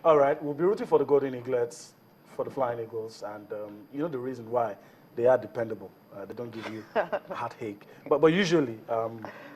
All right, we'll be rooting for the Golden Eaglets, for the Flying Eagles, and you know the reason why. They are dependable. They don't give you heartache. But usually,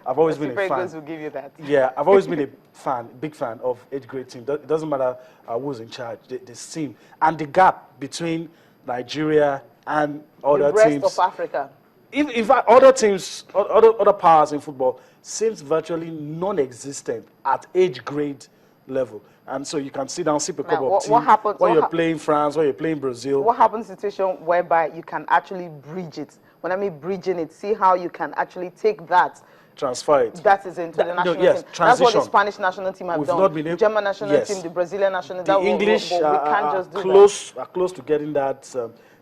I've always been a fan. Super Eagles will give you that. Yeah, I've always been a fan, big fan of age-grade team. It doesn't matter who's in charge. This team and the gap between Nigeria and other the rest teams. of Africa. In fact, other teams, other powers in football seems virtually non-existent at age grade level. And so you can sit down, sip a cup of tea when you're playing France, when you're playing Brazil. What happens in a situation whereby you can actually bridge it? When I mean bridging it, see how you can actually take that. Transfer it. That is into the national yes, team. transition. That's what the Spanish national team have done. Not been able, the German national team, the Brazilian national team. The English we can't just do are close to getting that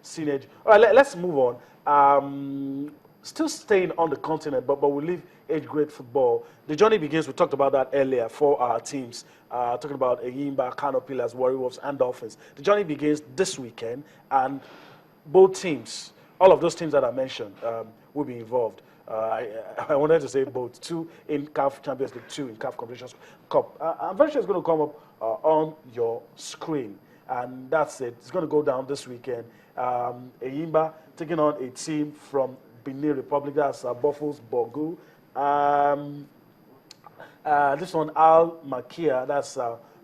synergy. All right, let's move on. Still staying on the continent, but we'll leave age-grade football. The journey begins, we talked about that earlier, for our teams, talking about Enyimba, Kano Pillars, Warri Wolves, and Dolphins. The journey begins this weekend, and both teams, all of those teams that I mentioned, will be involved. I wanted to say both, 2 in CAF Champions League, 2 in CAF Confederations Cup. I'm very sure it's going to come up on your screen, and that's it. It's going to go down this weekend. Enyimba taking on a team from Benin Republic, that's Buffalo's Bogu. This one, Al Makia, that's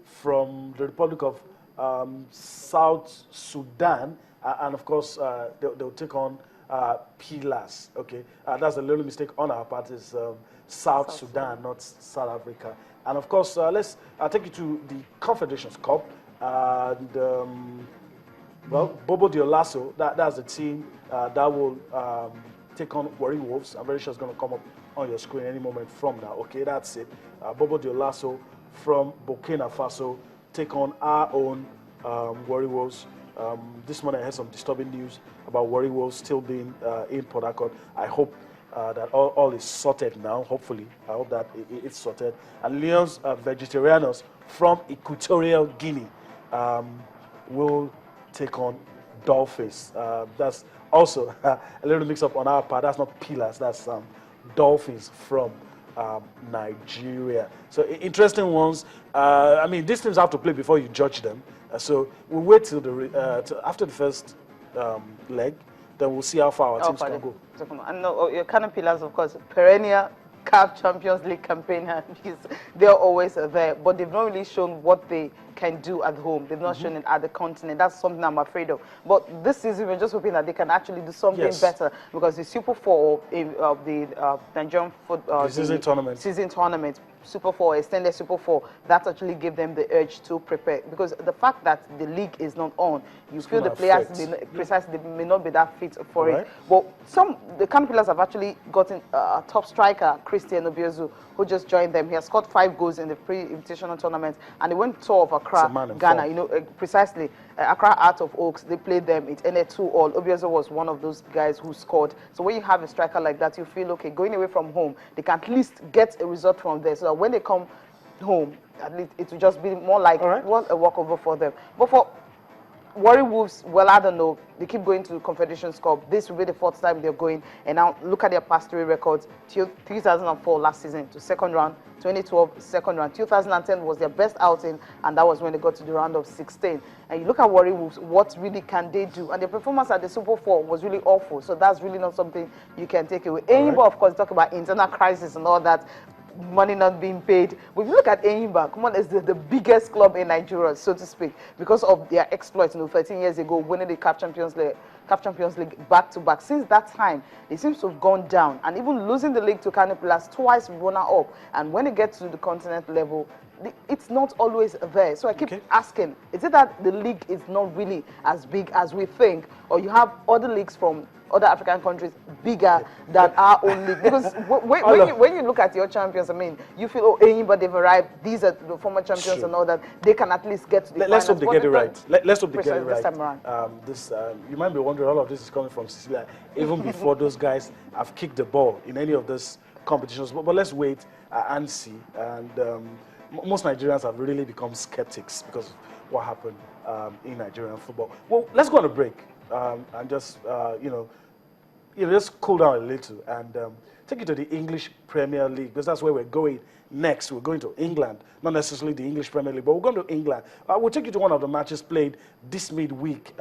from the Republic of South Sudan. And of course, they'll take on Pillars. Okay, that's a little mistake on our part. It's South Sudan, not South Africa. And of course, I'll take you to the Confederations Cup. Well, Bobo Dioulasso, that's the team that will take on Warri Wolves. I'm very sure it's going to come up on your screen any moment from now. Okay, that's it. Bobo Dioulasso from Burkina Faso take on our own Warri Wolves. This morning I heard some disturbing news about Warri Wolves still being in Port Harcourt. I hope that all is sorted now, hopefully. I hope that it's sorted. And Lions Vegetarianos from Equatorial Guinea will take on Dolphins. That's also a little mix-up on our part. That's not Pillars, that's Dolphins from Nigeria. So interesting ones. I mean, these teams have to play before you judge them. So we'll wait till after the first leg, then we'll see how far our teams can go. And your Kano Pillars, of course, perennial CAF Champions League campaign, because they're always there, but they've not really shown what they can do at home. They've not shown it at the continent. That's something I'm afraid of. But this season, we're just hoping that they can actually do something better, because the Super 4 of the Nigerian football season tournament, Super 4, extended Super 4, that actually gave them the urge to prepare. Because the fact that the league is not on, you feel the players precisely they may not be that fit for it. But the Kano Pillars have actually gotten a top striker, Christian Obiozu, who just joined them. He has scored 5 goals in the pre-invitational tournament, and they went tour of Accra, Ghana. You know, precisely Accra Heart of Oaks. They played them. It ended 2-2. Obiozu was one of those guys who scored. So when you have a striker like that, you feel okay. Going away from home, they can at least get a result from there. So that when they come home, at least it will just be more like a walkover for them. But for Warri Wolves, well, I don't know. They keep going to the Confederations Cup. This will be the 4th time they're going. And now look at their past 3 records. 2004 last season to second round. 2012 second round. 2010 was their best outing, and that was when they got to the round of 16. And you look at Warri Wolves, what really can they do? And their performance at the Super 4 was really awful. So that's really not something you can take away. Enyimba, of course, talk about internal crisis and all that. Money not being paid. But if you look at Enyimba, come on, it's the biggest club in Nigeria, so to speak, because of their exploits, 13 years ago, winning the CAF Champions League back-to-back. Since that time, they seem to have gone down, and even losing the league to Kano Pillars twice runner-up. And when it gets to the continent level, it's not always there. So I keep asking, is it that the league is not really as big as we think, or you have other leagues from other African countries bigger than our own league? Because when you look at your champions, I mean, you feel, oh, Enyimba, they've arrived, these are the former champions and all that, they can at least get to the Let's hope they get it right. Let's hope they get it this right. time around. You might be wondering, all of this is coming from Cecilia, even before those guys have kicked the ball in any of these competitions. But let's wait and see. And most Nigerians have really become skeptics because of what happened in Nigerian football. Well, let's go on a break and just, just cool down a little and take you to the English Premier League, because that's where we're going next. We're going to England, not necessarily the English Premier League, but we're going to England. We'll take you to one of the matches played this midweek.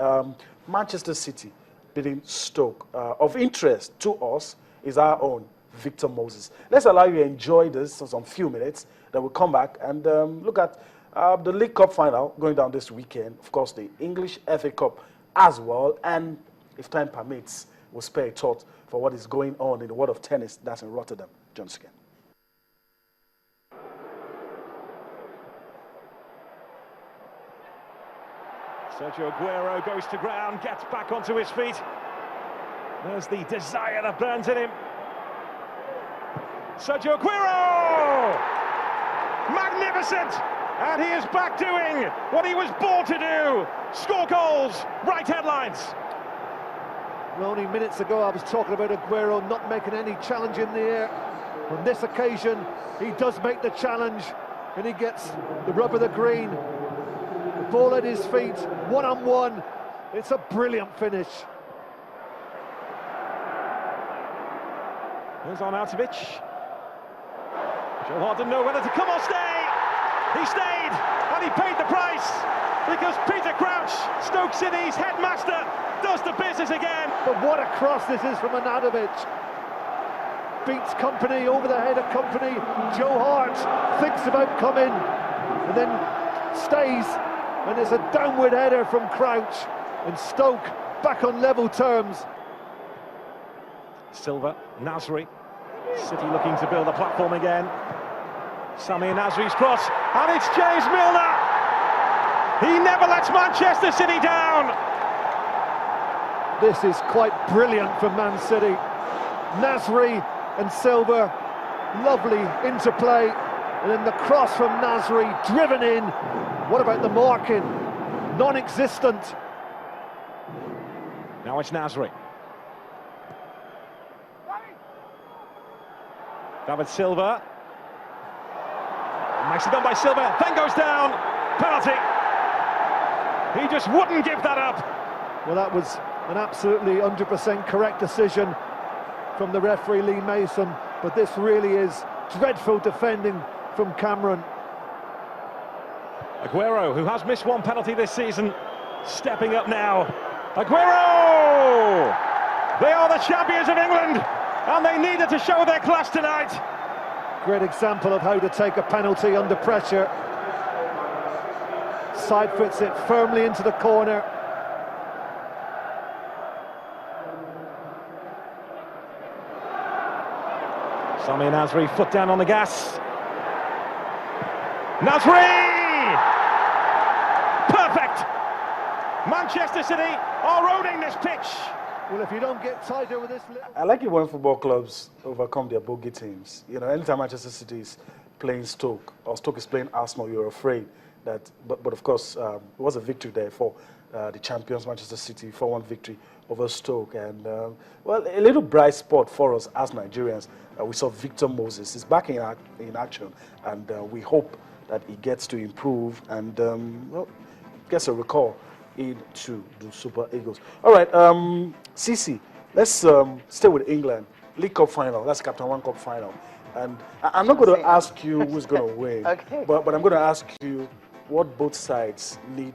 Manchester City beating Stoke. Of interest to us is our own Victor Moses. Let's allow you to enjoy this for some few minutes. Then we'll come back and look at the League Cup final going down this weekend. Of course, the English FA Cup as well. And if time permits, we'll spare a thought for what is going on in the world of tennis. That's in Rotterdam. John Skin. Sergio Aguero goes to ground, gets back onto his feet. There's the desire that burns in him. Sergio Aguero! Magnificent! And he is back doing what he was born to do. Score goals, write headlines. Well, only minutes ago I was talking about Aguero not making any challenge in the air. On this occasion, he does make the challenge and he gets the rub of the green. The ball at his feet, one-on-one. It's a brilliant finish. Here's Arnautovic. Joe Hart didn't know whether to come or stay. He stayed, and he paid the price, because Peter Crouch, Stoke City's headmaster, does the business again. But what a cross this is from Arnautovic. Beats Company, over the head of Company. Joe Hart thinks about coming, and then stays, and it's a downward header from Crouch, and Stoke back on level terms. Silva, Nasri, City looking to build a platform again. Samir Nasri's cross, and it's James Milner. He never lets Manchester City down. This is quite brilliant for Man City. Nasri and Silva, lovely interplay, and then the cross from Nasri driven in. What about the marking? Non-existent. Now it's Nasri. David Silva. Nicely done by Silva, then goes down. Penalty. He just wouldn't give that up. Well, that was an absolutely 100% correct decision from the referee Lee Mason, but this really is dreadful defending from Cameron. Aguero, who has missed one penalty this season, stepping up now. Aguero! They are the champions of England, and they needed to show their class tonight. Great example of how to take a penalty under pressure. Side foots it firmly into the corner. Samir Nasri, foot down on the gas. Nasri! Perfect! Manchester City are owning this pitch. Well, if you don't get tighter with this... I like it when football clubs overcome their bogey teams. You know, anytime Manchester City is playing Stoke, or Stoke is playing Arsenal, you're afraid that... But of course, it was a victory there for the champions, Manchester City, 4-1 victory over Stoke. And, well, a little bright spot for us as Nigerians. We saw Victor Moses. He's back in action, and we hope that he gets to improve and, well, gets a recall into the Super Eagles. All right, Cici, let's stay with England. League Cup final, that's Captain One Cup final. And I'm not going to ask you who's going to win, Okay. but I'm going to ask you what both sides need.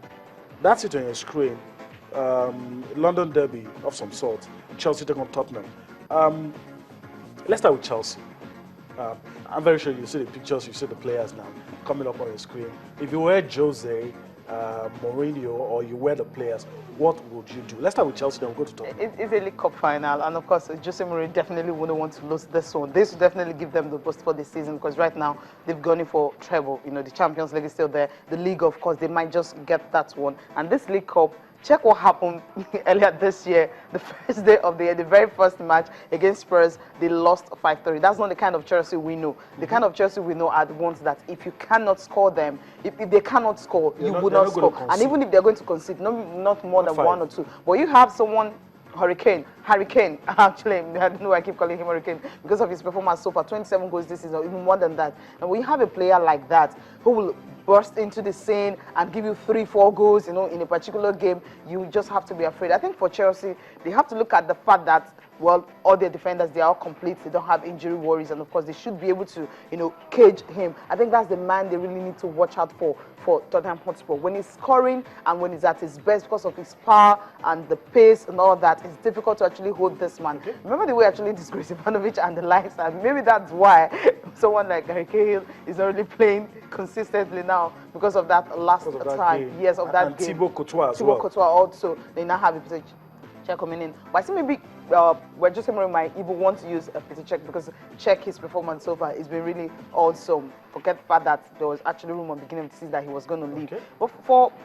That's it on your screen. London derby of some sort. Chelsea take on Tottenham. Let's start with Chelsea. I'm very sure you see the pictures, you see the players now coming up on your screen. If you were Jose, Mourinho, or you were the players, what would you do? Let's start with Chelsea, then we'll go to Tottenham. It's a League Cup final, and of course, Jose Mourinho definitely wouldn't want to lose this one. This would definitely give them the boost for this season, because right now they've gone in for treble. You know, the Champions League is still there. The league, of course, they might just get that one. And this League Cup, check what happened earlier this year. The first day of the year, the very first match against Spurs, they lost 5-3. That's not the kind of Chelsea we know. The kind of Chelsea we know are the ones that if you cannot score them, if they cannot score, you would not score. And even if they're going to concede, not more than 1 or 2. But you have someone, Harry Kane, actually, I don't know why I keep calling him Hurricane, because of his performance so far, 27 goals this season, even more than that. And when you have a player like that, who will burst into the scene and give you 3-4 goals, you know, in a particular game, you just have to be afraid. I think for Chelsea, they have to look at the fact that, well, all their defenders, they are complete. They don't have injury worries, and of course, they should be able to, you know, cage him. I think that's the man they really need to watch out for Tottenham Hotspur. When he's scoring and when he's at his best, because of his power and the pace and all that, it's difficult to actually hold this man. Okay. Remember the way actually disgraced Ivanovic and the likes, and maybe that's why someone like Gary Cahill is not really playing consistently now because of that last time. Game. Yes, of that and game. Thibaut Courtois as well. Courtois also, they now have a Petr Cech coming in. But I think maybe we're just might even want to use a Petr Cech because check his performance so far. It's been really awesome. Forget the fact that there was actually rumor beginning of the season that he was going to leave. Okay. But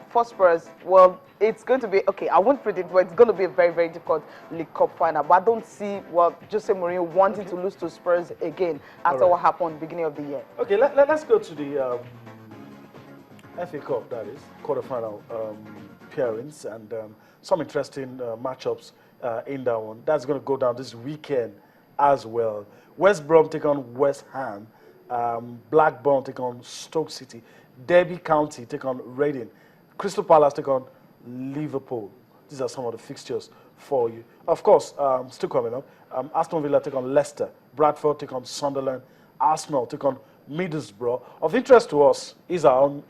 for Spurs, well, it's going to be, okay, I won't predict, but it's going to be a very, very difficult League Cup final. But I don't see, well, Jose Mourinho wanting to lose to Spurs again after what happened beginning of the year. Okay, let's go to the FA Cup, that is, quarterfinal appearance, and some interesting matchups in that one. That's going to go down this weekend as well. West Brom take on West Ham. Blackburn take on Stoke City. Derby County take on Reading. Crystal Palace take on Liverpool. These are some of the fixtures for you. Of course, still coming up, Aston Villa take on Leicester. Bradford take on Sunderland. Arsenal take on Middlesbrough. Of interest to us is our own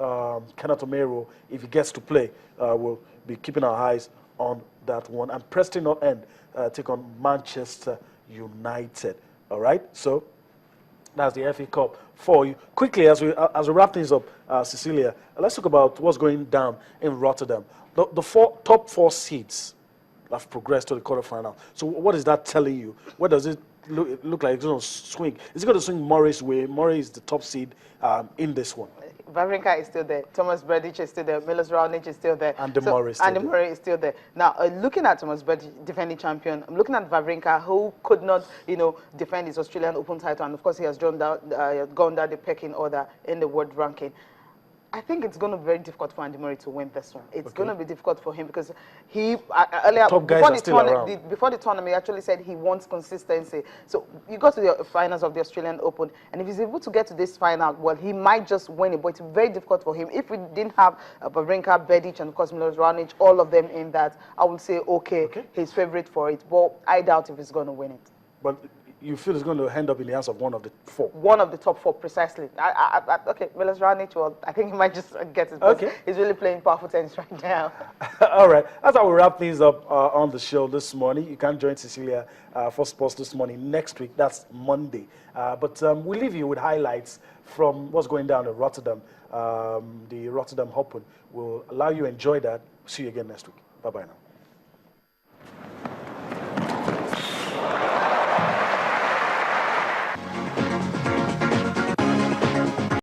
Kenneth Omero. If he gets to play, we'll be keeping our eyes on that one. And Preston North End take on Manchester United. All right, so that's the FA Cup for you. Quickly, as we wrap things up, Cecilia, let's talk about what's going down in Rotterdam. The top four seeds have progressed to the quarterfinal. So what is that telling you? What does it look like? It's going to swing. Is it going to swing Murray's way? Murray is the top seed in this one. Wawrinka is still there. Thomas Berdych is still there. Milos Raonic is still there. And Murray is still there. Now, looking at Thomas Berdych, defending champion, I'm looking at Wawrinka, who could not, you know, defend his Australian Open title, and of course he has gone down the pecking order in the world ranking. I think it's going to be very difficult for Andy Murray to win this one. It's going to be difficult for him because he earlier before the tournament he actually said he wants consistency. So you go to the finals of the Australian Open, and if he's able to get to this final, well, he might just win it. But it's very difficult for him. If we didn't have Wawrinka, Berdych, and of course Milos Raonic, all of them in that, I would say okay, he's favorite for it. But I doubt if he's going to win it. But you feel it's going to end up in the hands of one of the four? One of the top four, precisely. Okay, Milos Raonic, well, I think he might just get it. Okay. He's really playing powerful tennis right now. All right. That's how we wrap things up on the show this morning. You can join Cecilia for sports this morning. Next week, that's Monday. But we'll leave you with highlights from what's going down in Rotterdam. The Rotterdam Open will allow you to enjoy that. See you again next week. Bye-bye now.